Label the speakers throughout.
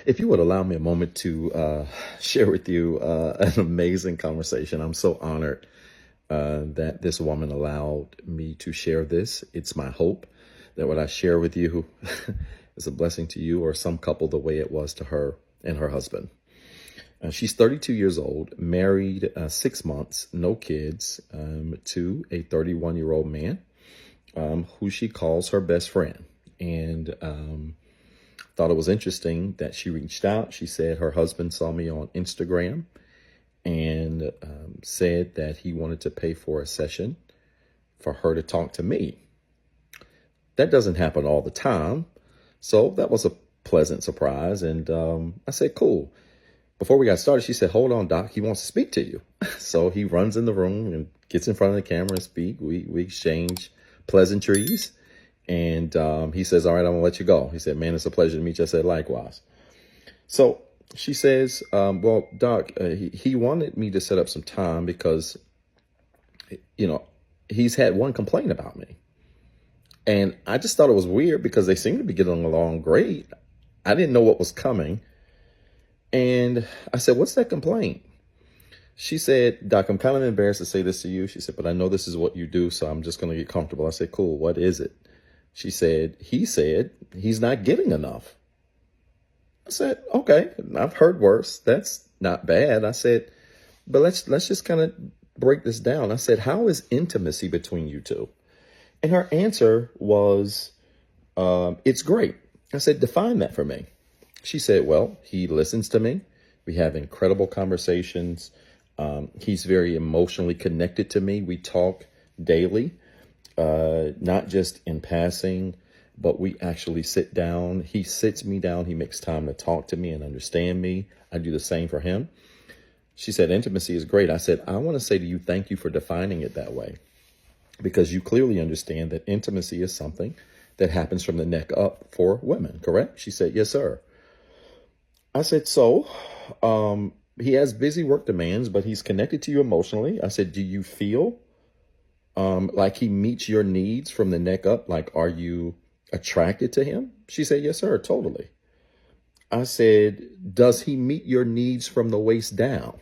Speaker 1: If you would allow me a moment to share with you an amazing conversation. I'm so honored that this woman allowed me to share this. It's my hope that what I share with you is a blessing to you or some couple the way it was to her and her husband. She's 32 years old, married 6 months, no kids, to a 31-year-old man who she calls her best friend. And thought it was interesting that she reached out. She said her husband saw me on Instagram and said that he wanted to pay for a session for her to talk to me. That doesn't happen all the time. So that was a pleasant surprise. And I said, cool. Before we got started, she said, hold on, Doc, he wants to speak to you. So he runs in the room and gets in front of the camera and speak. We exchange pleasantries. And he says, all right, I'm going to let you go. He said, man, it's a pleasure to meet you. I said, likewise. So she says, well, Doc, he wanted me to set up some time because, he's had one complaint about me. And I just thought it was weird because they seem to be getting along great. I didn't know what was coming. And I said, what's that complaint? She said, Doc, I'm kind of embarrassed to say this to you. She said, but I know this is what you do, so I'm just going to get comfortable. I said, cool, what is it? She said, he's not getting enough. I said, okay, I've heard worse. That's not bad. I said, but let's just kind of break this down. I said, how is intimacy between you two? And her answer was, it's great. I said, define that for me. She said, well, he listens to me. We have incredible conversations. He's very emotionally connected to me. We talk daily. Not just in passing, but we actually sit down. He sits me down. He makes time to talk to me and understand me. I do the same for him. She said, intimacy is great. I said, I want to say to you, thank you for defining it that way, because you clearly understand that intimacy is something that happens from the neck up for women, correct? She said, yes, sir. I said, so he has busy work demands, but he's connected to you emotionally. I said, do you feel like he meets your needs from the neck up? Like, are you attracted to him? She said, yes, sir, totally. I said, does he meet your needs from the waist down?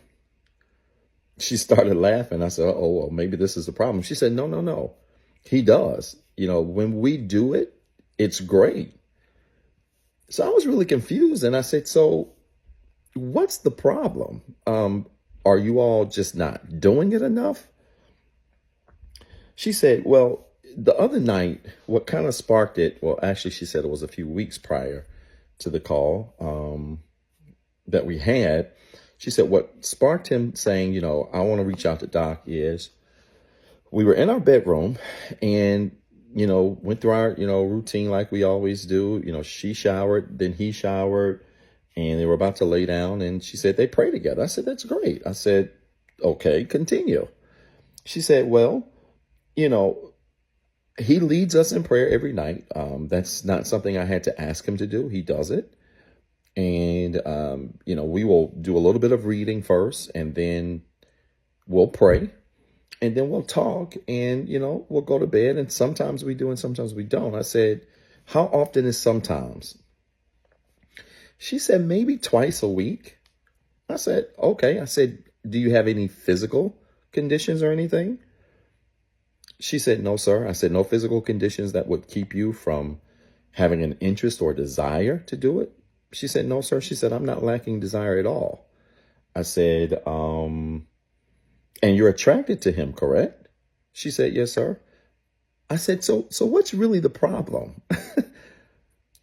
Speaker 1: She started laughing. I said, oh, well, maybe this is the problem. She said, no. He does. When we do it, it's great. So I was really confused. And I said, so what's the problem? Are you all just not doing it enough? She said, well, the other night, what kind of sparked it, well, actually, she said it was a few weeks prior to the call that we had. She said what sparked him saying, I want to reach out to Doc is we were in our bedroom and, went through our, routine like we always do. She showered, then he showered, and they were about to lay down. And she said they pray together. I said, that's great. I said, okay, continue. She said, well, he leads us in prayer every night. That's not something I had to ask him to do. He does it. And, we will do a little bit of reading first, and then we'll pray, and then we'll talk, and, we'll go to bed. And sometimes we do and sometimes we don't. I said, how often is sometimes? She said, maybe twice a week. I said, okay. I said, do you have any physical conditions or anything? She said, no, sir. I said, no physical conditions that would keep you from having an interest or desire to do it? She said, no, sir. She said, I'm not lacking desire at all. I said, and you're attracted to him, correct? She said, yes, sir. I said, so what's really the problem?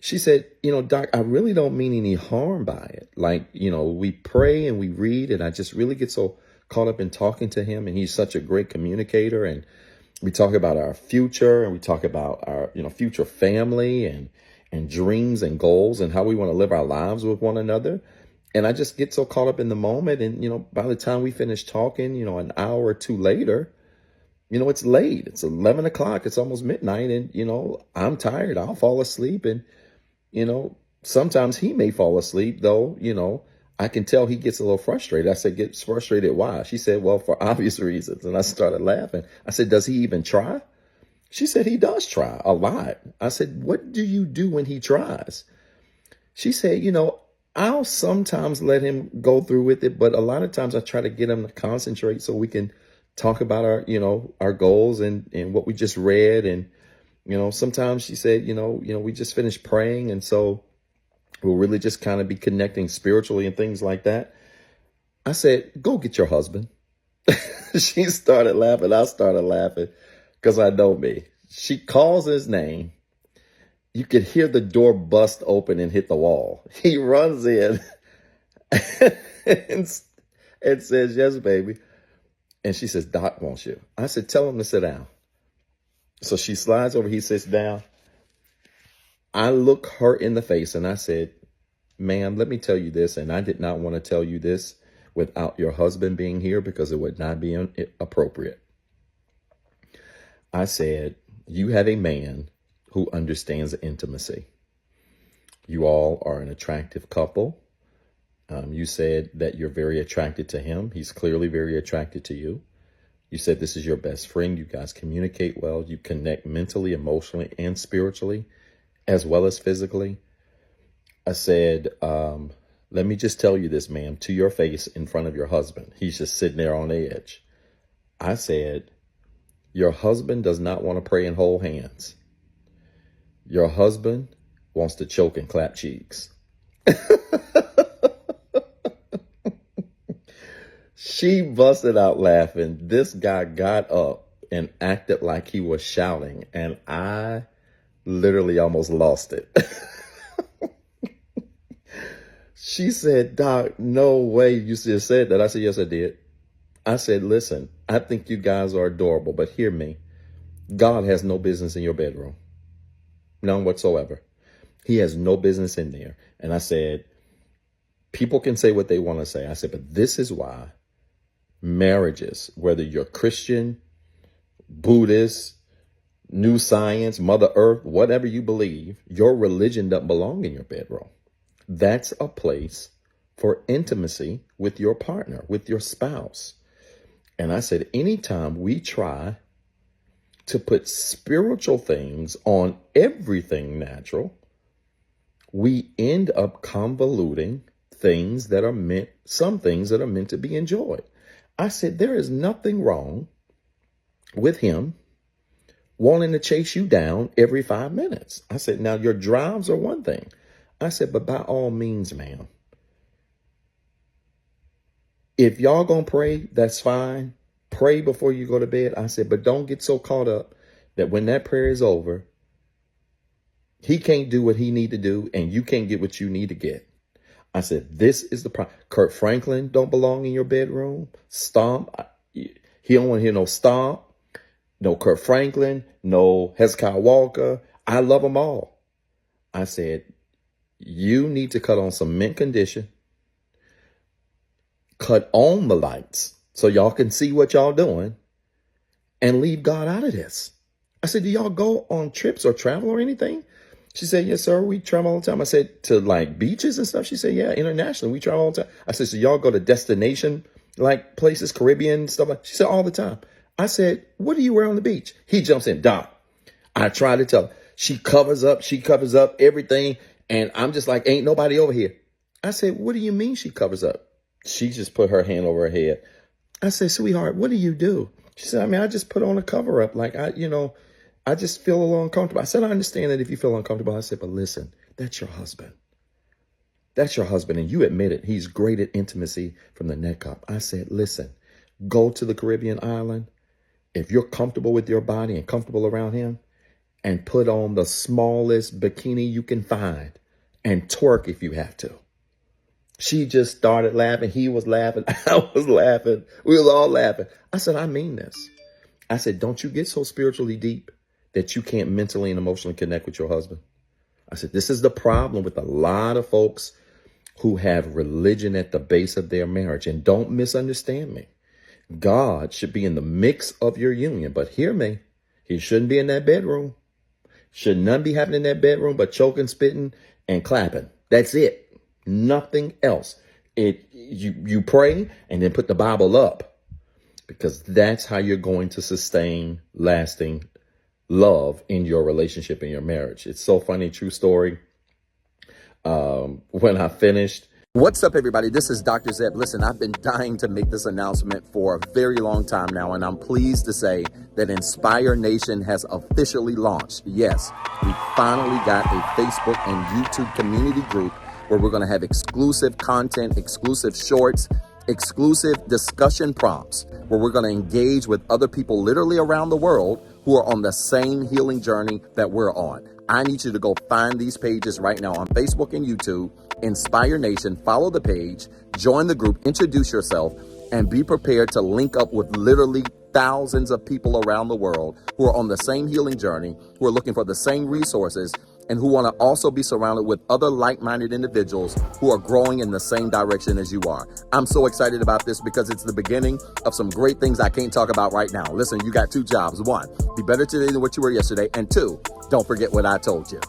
Speaker 1: She said, Doc, I really don't mean any harm by it. Like, we pray and we read, and I just really get so caught up in talking to him, and he's such a great communicator. And we talk about our future, and we talk about our, future family and dreams and goals and how we want to live our lives with one another. And I just get so caught up in the moment. And, by the time we finish talking, an hour or two later, it's late. It's 11 o'clock. It's almost midnight. And, I'm tired. I'll fall asleep. And, sometimes he may fall asleep, though, I can tell he gets a little frustrated. I said, gets frustrated. Why? She said, well, for obvious reasons. And I started laughing. I said, does he even try? She said, he does try a lot. I said, what do you do when he tries? She said, I'll sometimes let him go through with it, but a lot of times I try to get him to concentrate so we can talk about our, our goals and what we just read. And, sometimes she said, we just finished praying. And so we'll really just kind of be connecting spiritually and things like that. I said, go get your husband. She started laughing. I started laughing because I know me. She calls his name. You could hear the door bust open and hit the wall. He runs in and says, yes, baby. And she says, Doc wants you. I said, tell him to sit down. So she slides over. He sits down. I look her in the face and I said, ma'am, let me tell you this. And I did not want to tell you this without your husband being here because it would not be appropriate. I said, you have a man who understands intimacy. You all are an attractive couple. You said that you're very attracted to him. He's clearly very attracted to you. You said this is your best friend. You guys communicate well. You connect mentally, emotionally, and spiritually, as well as physically. I said, let me just tell you this, ma'am, to your face in front of your husband. He's just sitting there on edge. I said, your husband does not want to pray and hold hands. Your husband wants to choke and clap cheeks. She busted out laughing. This guy got up and acted like he was shouting, and I literally almost lost it. She said, Doc, no way you just said that. I said, yes, I did. I said, listen, I think you guys are adorable, but hear me. God has no business in your bedroom. None whatsoever. He has no business in there. And I said, people can say what they want to say. I said, but this is why marriages, whether you're Christian, Buddhist, New Science, Mother Earth, whatever you believe, your religion doesn't belong in your bedroom. That's a place for intimacy with your partner, with your spouse. And I said, anytime we try to put spiritual things on everything natural, we end up convoluting things that are meant, some things that are meant to be enjoyed. I said, there is nothing wrong with him wanting to chase you down every 5 minutes. I said, now your drives are one thing. I said, but by all means, ma'am, if y'all gonna pray, that's fine. Pray before you go to bed. I said, but don't get so caught up that when that prayer is over, he can't do what he need to do and you can't get what you need to get. I said, this is the problem. Kurt Franklin don't belong in your bedroom. Stomp. He don't want to hear no Stomp, no Kurt Franklin, no Hezekiah Walker. I love them all. I said, you need to cut on some mint condition. Cut on the lights so y'all can see what y'all doing and leave God out of this. I said, do y'all go on trips or travel or anything? She said, yes, sir. We travel all the time. I said, to like beaches and stuff? She said, yeah, internationally. We travel all the time. I said, so y'all go to destination like places, Caribbean, stuff like that? She said, all the time. I said, what do you wear on the beach? He jumps in, Doc. I try to tell her. She covers up everything. And I'm just like, ain't nobody over here. I said, what do you mean she covers up? She just put her hand over her head. I said, sweetheart, what do you do? She said, I mean, I just put on a cover up. Like, I just feel a little uncomfortable. I said, I understand that if you feel uncomfortable. I said, but listen, that's your husband. That's your husband. And you admit it. He's great at intimacy from the neck up. I said, listen, go to the Caribbean island. If you're comfortable with your body and comfortable around him, and put on the smallest bikini you can find and twerk if you have to. She just started laughing. He was laughing. I was laughing. We was all laughing. I said, I mean this. I said, don't you get so spiritually deep that you can't mentally and emotionally connect with your husband? I said, this is the problem with a lot of folks who have religion at the base of their marriage. And don't misunderstand me. God should be in the mix of your union. But hear me, he shouldn't be in that bedroom. Should none be happening in that bedroom but choking, spitting, and clapping. That's it. Nothing else. You pray and then put the Bible up, because that's how you're going to sustain lasting love in your relationship, in your marriage. It's so funny, true story. When I finished, What's up, everybody? This is Dr. Zeb. Listen, I've been dying to make this announcement for a very long time now, and I'm pleased to say that Inspire Nation has officially launched. Yes, we finally got a Facebook and YouTube community group where we're going to have exclusive content, exclusive shorts, exclusive discussion prompts, where we're going to engage with other people literally around the world who are on the same healing journey that we're on. I need you to go find these pages right now on Facebook and YouTube. Inspire Nation, follow the page, join the group, introduce yourself, and be prepared to link up with literally thousands of people around the world who are on the same healing journey, who are looking for the same resources, and who want to also be surrounded with other like-minded individuals who are growing in the same direction as you are. I'm so excited about this because it's the beginning of some great things I can't talk about right now. Listen, you got two jobs. One, be better today than what you were yesterday. And two, don't forget what I told you.